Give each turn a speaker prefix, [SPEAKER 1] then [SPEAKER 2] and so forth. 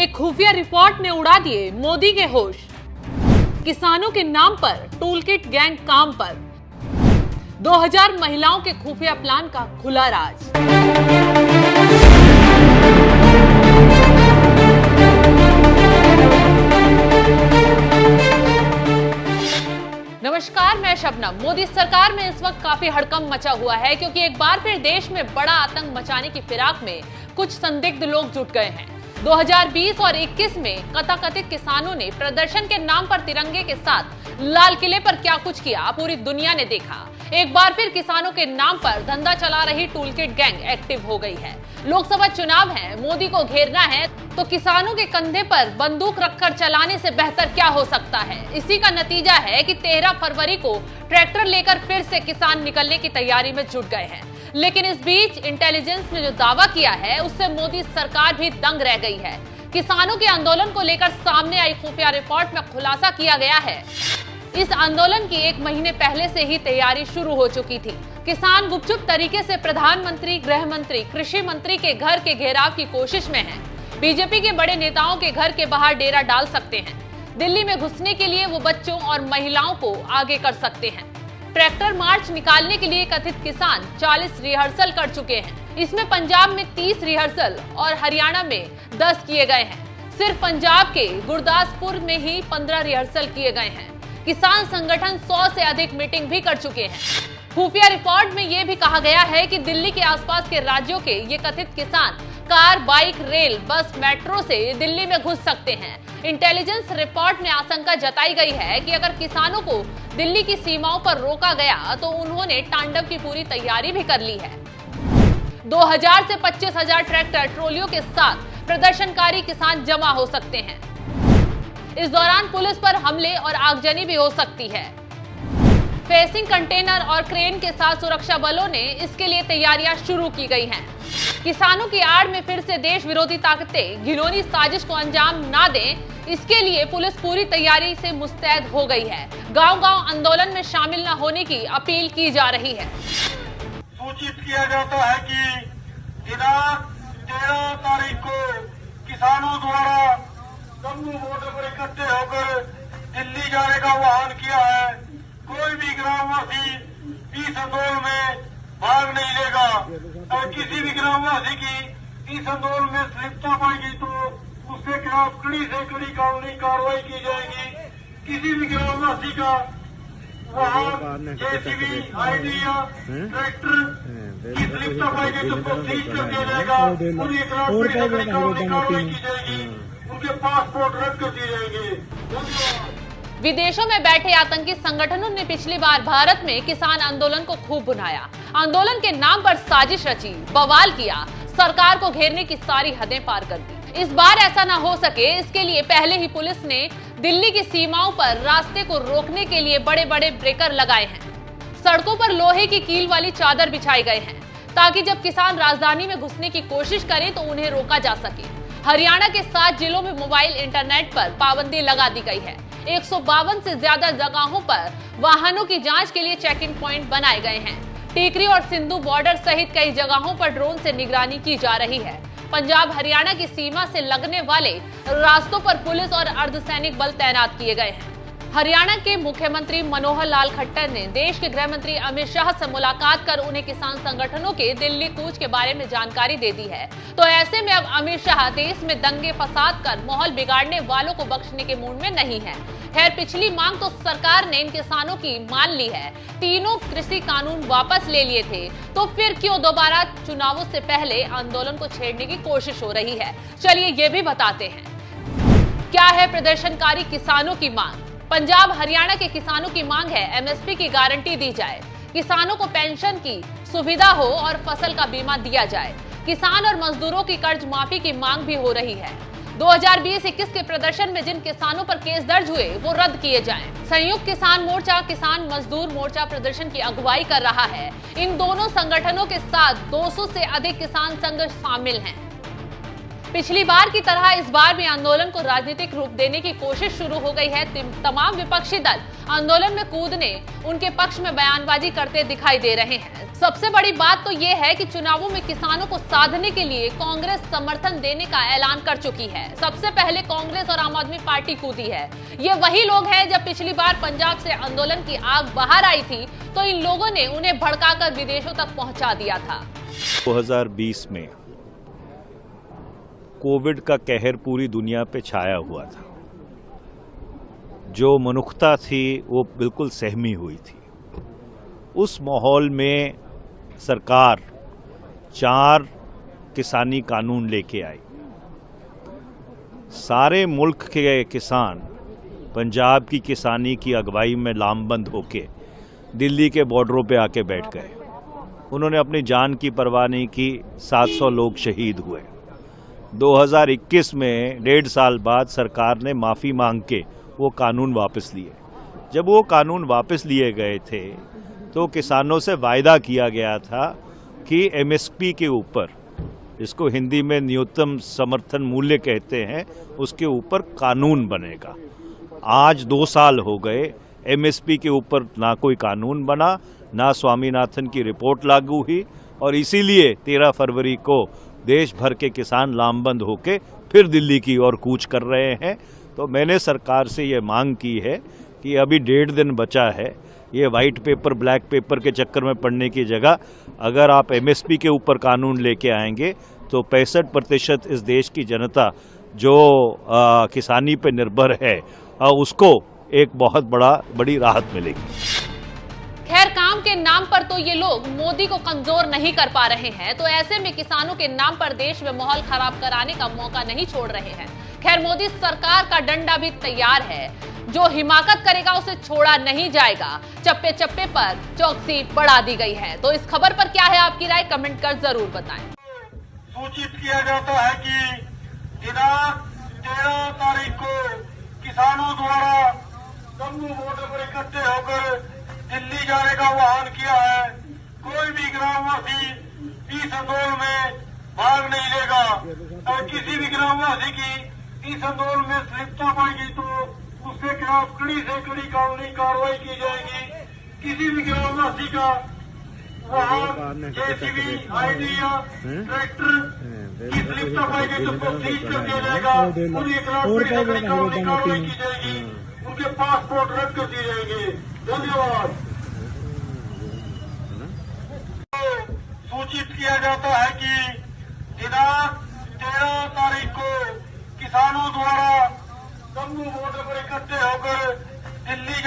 [SPEAKER 1] एक खुफिया रिपोर्ट ने उड़ा दिए मोदी के होश। किसानों के नाम पर टूलकिट गैंग काम पर। 2000 महिलाओं के खुफिया प्लान का खुला राज। नमस्कार, मैं शबनम। मोदी सरकार में इस वक्त काफी हड़कंप मचा हुआ है क्योंकि एक बार फिर देश में बड़ा आतंक मचाने की फिराक में कुछ संदिग्ध लोग जुट गए हैं। 2020 और 21 में कथाकथित किसानों ने प्रदर्शन के नाम पर तिरंगे के साथ लाल किले पर क्या कुछ किया, पूरी दुनिया ने देखा। एक बार फिर किसानों के नाम पर धंधा चला रही टूलकिट गैंग एक्टिव हो गई है। लोकसभा चुनाव है, मोदी को घेरना है तो किसानों के कंधे पर बंदूक रखकर चलाने से बेहतर क्या हो सकता है। इसी का नतीजा है कि 13 फरवरी को ट्रैक्टर लेकर फिर से किसान निकलने की तैयारी में जुट गए हैं। लेकिन इस बीच इंटेलिजेंस ने जो दावा किया है उससे मोदी सरकार भी दंग रह गई है। किसानों के आंदोलन को लेकर सामने आई खुफिया रिपोर्ट में खुलासा किया गया है। इस आंदोलन की 1 महीने पहले से ही तैयारी शुरू हो चुकी थी। किसान गुपचुप तरीके से प्रधानमंत्री, गृह मंत्री, कृषि मंत्री के घर के घेराव की कोशिश में हैं। बीजेपी के बड़े नेताओं के घर के बाहर डेरा डाल सकते हैं। दिल्ली में घुसने के लिए वो बच्चों और महिलाओं को आगे कर सकते हैं। ट्रैक्टर मार्च निकालने के लिए कथित किसान 40 रिहर्सल कर चुके हैं। इसमें पंजाब में 30 रिहर्सल और हरियाणा में 10 किए गए हैं। सिर्फ पंजाब के गुरदासपुर में ही 15 रिहर्सल किए गए हैं। किसान संगठन 100 से अधिक मीटिंग भी कर चुके हैं। खुफिया रिपोर्ट में यह भी कहा गया है कि दिल्ली के आसपास के राज्यों के ये कथित किसान कार, बाइक, रेल, बस, मेट्रो से दिल्ली में घुस सकते हैं। इंटेलिजेंस रिपोर्ट में आशंका जताई गई है कि अगर किसानों को दिल्ली की सीमाओं पर रोका गया तो उन्होंने तांडव की पूरी तैयारी भी कर ली है। 2000 से 25,000 ट्रैक्टर ट्रोलियों के साथ प्रदर्शनकारी किसान जमा हो सकते हैं। इस दौरान पुलिस पर हमले और आगजनी भी हो सकती है। फेसिंग कंटेनर और क्रेन के साथ सुरक्षा बलों ने इसके लिए तैयारियां शुरू की गई हैं। किसानों की आड़ में फिर से देश विरोधी ताकतें घिनौनी साजिश को अंजाम ना दें, इसके लिए पुलिस पूरी तैयारी से मुस्तैद हो गई है। गांव-गांव आंदोलन में शामिल न होने की अपील की जा रही है।
[SPEAKER 2] सूचित किया जाता है कि दिनांक 13 तारीख को किसानों द्वारा जम्मू बॉर्डर पर इकट्ठे होकर दिल्ली जाने का आह्वान किया है। कोई भी ग्रामवासी इस आंदोलन में भाग नहीं लेगा और किसी भी ग्रामवासी की इस आंदोलन में संलिप्तता पाएगी तो उसके खिलाफ कड़ी से कड़ी कानूनी कार्रवाई की जाएगी। किसी भी ग्रामवासी का वाहन, जेसीबी, आईडी या ट्रैक्टर की संलिप्तता पाएगी तो उसको सीज कर दिया जाएगा। उनके खिलाफ कड़ी से कड़ी कानूनी कार्रवाई की जाएगी। उनके पासपोर्ट रद्द कर दिए जाएंगे।
[SPEAKER 1] विदेशों में बैठे आतंकी संगठनों ने पिछली बार भारत में किसान आंदोलन को खूब भुनाया। आंदोलन के नाम पर साजिश रची, बवाल किया, सरकार को घेरने की सारी हदें पार कर दी। इस बार ऐसा ना हो सके, इसके लिए पहले ही पुलिस ने दिल्ली की सीमाओं पर रास्ते को रोकने के लिए बड़े बड़े ब्रेकर लगाए हैं। सड़कों पर लोहे की कील वाली चादर बिछाई गए हैं ताकि जब किसान राजधानी में घुसने की कोशिश करें तो उन्हें रोका जा सके। हरियाणा के 7 जिलों में मोबाइल इंटरनेट पर पाबंदी लगा दी गई है। 152 से ज्यादा जगहों पर वाहनों की जांच के लिए चेकिंग पॉइंट बनाए गए हैं। टीकरी और सिंधु बॉर्डर सहित कई जगहों पर ड्रोन से निगरानी की जा रही है। पंजाब हरियाणा की सीमा से लगने वाले रास्तों पर पुलिस और अर्धसैनिक बल तैनात किए गए हैं। हरियाणा के मुख्यमंत्री मनोहर लाल खट्टर ने देश के गृह मंत्री अमित शाह से मुलाकात कर उन्हें किसान संगठनों के दिल्ली कूच के बारे में जानकारी दे दी है। तो ऐसे में अब अमित शाह देश में दंगे फसाद कर माहौल बिगाड़ने वालों को बख्शने के मूड में नहीं है। खैर, पिछली मांग तो सरकार ने इन किसानों की मान ली है। तीनों कृषि कानून वापस ले लिए थे, तो फिर क्यों दोबारा चुनावों से पहले आंदोलन को छेड़ने की कोशिश हो रही है। चलिए ये भी बताते हैं क्या है प्रदर्शनकारी किसानों की मांग। पंजाब हरियाणा के किसानों की मांग है एमएसपी की गारंटी दी जाए, किसानों को पेंशन की सुविधा हो और फसल का बीमा दिया जाए। किसान और मजदूरों की कर्ज माफी की मांग भी हो रही है। 2020-21 के प्रदर्शन में जिन किसानों पर केस दर्ज हुए वो रद्द किए जाएं। संयुक्त किसान मोर्चा, किसान मजदूर मोर्चा प्रदर्शन की अगुवाई कर रहा है। इन दोनों संगठनों के साथ 200 से अधिक किसान संघ शामिल हैं। पिछली बार की तरह इस बार भी आंदोलन को राजनीतिक रूप देने की कोशिश शुरू हो गई है। तमाम विपक्षी दल आंदोलन में कूदने, उनके पक्ष में बयानबाजी करते दिखाई दे रहे हैं। सबसे बड़ी बात तो ये है कि चुनावों में किसानों को साधने के लिए कांग्रेस समर्थन देने का ऐलान कर चुकी है। सबसे पहले कांग्रेस और आम आदमी पार्टी कूदी है। ये वही लोग हैं जब पिछली बार पंजाब से आंदोलन की आग बाहर आई थी तो इन लोगों ने उन्हें भड़काकर विदेशों तक पहुंचा दिया था।
[SPEAKER 3] 2020 में कोविड का कहर पूरी दुनिया पे छाया हुआ था। जो मनुष्यता थी वो बिल्कुल सहमी हुई थी। उस माहौल में सरकार 4 किसानी कानून लेके आई। सारे मुल्क के किसान पंजाब की किसानी की अगुवाई में लामबंद होके दिल्ली के बॉर्डरों पे आके बैठ गए। उन्होंने अपनी जान की परवाह नहीं की। 700 लोग शहीद हुए। 2021 में 1.5 साल बाद सरकार ने माफ़ी मांग के वो कानून वापस लिए। जब वो कानून वापस लिए गए थे तो किसानों से वायदा किया गया था कि एमएसपी के ऊपर, इसको हिंदी में न्यूनतम समर्थन मूल्य कहते हैं, उसके ऊपर कानून बनेगा। आज 2 साल हो गए, एमएसपी के ऊपर ना कोई कानून बना, ना स्वामीनाथन की रिपोर्ट लागू हुई और इसीलिए 13 फरवरी को देश भर के किसान लामबंद होके फिर दिल्ली की ओर कूच कर रहे हैं। तो मैंने सरकार से ये मांग की है कि अभी 1.5 दिन बचा है। ये वाइट पेपर ब्लैक पेपर के चक्कर में पड़ने की जगह अगर आप एमएसपी के ऊपर कानून लेके आएंगे तो 65% इस देश की जनता जो किसानी पे निर्भर है उसको एक बहुत बड़ी राहत मिलेगी।
[SPEAKER 1] खैर, काम के नाम पर तो ये लोग मोदी को कमजोर नहीं कर पा रहे हैं, तो ऐसे में किसानों के नाम पर देश में माहौल खराब कराने का मौका नहीं छोड़ रहे हैं। खैर, मोदी सरकार का डंडा भी तैयार है। जो हिमाकत करेगा उसे छोड़ा नहीं जाएगा। चप्पे चप्पे पर चौकसी बढ़ा दी गई है। तो इस खबर पर क्या है आपकी राय, कमेंट कर जरूर बताएं।
[SPEAKER 2] सूचित किया जाता है कि दिनांक 13 तारीख को किसानों द्वारा जम्मू बॉर्डर पर इकट्ठे होकर दिल्ली जाने का आह्वान किया है। कोई भी ग्रामवासी इस आंदोलन में भाग नहीं लेगा और किसी भी ग्रामवासी की इस आंदोलन में संलिप्तता पाएगी तो उसके खिलाफ कड़ी से कड़ी कानूनी कार्रवाई की जाएगी। किसी भी ग्रामवासी का वाहन, जेसीबी, आईडी या ट्रैक्टर की संलिप्तता पाएगी तो उसको सीज कर दिया जाएगा। उनके खिलाफ कड़ी से कड़ी कानूनी कार्रवाई की जाएगी। उनके पासपोर्ट रद्द कर दिए जाएंगे। धन्यवाद। सूचित किया जाता है कि दिनांक 13 तारीख को किसानों द्वारा जम्मू बॉर्डर पर इकट्ठे होकर दिल्ली